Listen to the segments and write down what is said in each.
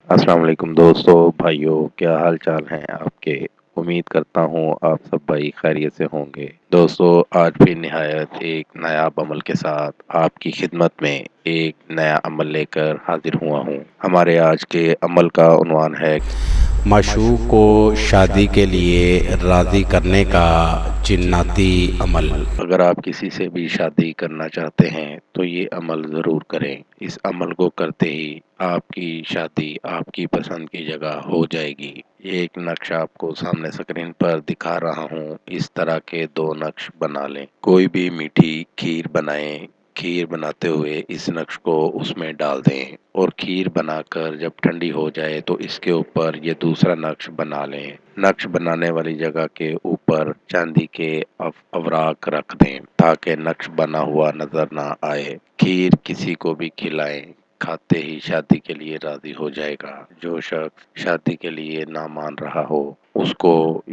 السلام علیکم دوستو بھائیوں، کیا حال چال ہیں آپ کے؟ امید کرتا ہوں آپ سب بھائی خیریت سے ہوں گے۔ دوستو، آج بھی نہایت ایک نایاب عمل کے ساتھ آپ کی خدمت میں ایک نیا عمل لے کر حاضر ہوا ہوں۔ ہمارے آج کے عمل کا عنوان ہے معشوق کو شادی کے لیے راضی کرنے کا جناتی عمل۔ اگر آپ کسی سے بھی شادی کرنا چاہتے ہیں تو یہ عمل ضرور کریں۔ اس عمل کو کرتے ہی آپ کی شادی آپ کی پسند کی جگہ ہو جائے گی۔ یہ ایک نقش آپ کو سامنے اسکرین پر دکھا رہا ہوں۔ اس طرح کے 2 نقش بنا لیں۔ کوئی بھی میٹھی کھیر بنائیں۔ کھیر بناتے ہوئے اس نقش کو اس میں ڈال دیں اور کھیر بنا کر جب ٹھنڈی ہو جائے تو اس کے اوپر یہ دوسرا نقش بنا لیں۔ نقش بنانے والی جگہ کے اوپر چاندی کے اوراق رکھ دیں تاکہ نقش بنا ہوا نظر نہ آئے۔ کھیر کسی کو بھی کھلائیں، کھاتے ہی شادی کے لیے راضی ہو جائے گا۔ جو شخص شادی کے لیے نہ مان رہا ہو اس کو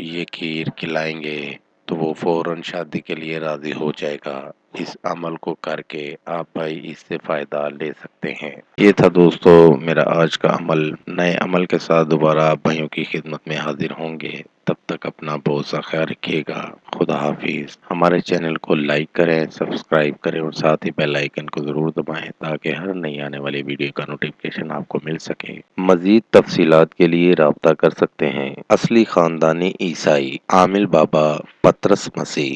یہ کھیر کھلائیں گے تو وہ فوراً شادی کے لیے راضی ہو جائے گا۔ اس عمل کو کر کے آپ بھائی اس سے فائدہ لے سکتے ہیں۔ یہ تھا دوستو میرا آج کا عمل۔ نئے عمل کے ساتھ دوبارہ آپ بھائیوں کی خدمت میں حاضر ہوں گے۔ تب تک اپنا بہت سا خیال رکھیے گا۔ خدا حافظ۔ ہمارے چینل کو لائک کریں، سبسکرائب کریں اور ساتھ ہی بیل آئیکن کو ضرور دبائیں تاکہ ہر نئی آنے والی ویڈیو کا نوٹیفکیشن آپ کو مل سکے۔ مزید تفصیلات کے لیے رابطہ کر سکتے ہیں۔ اصلی خاندانی عیسائی عامل بابا پطرس مسیح۔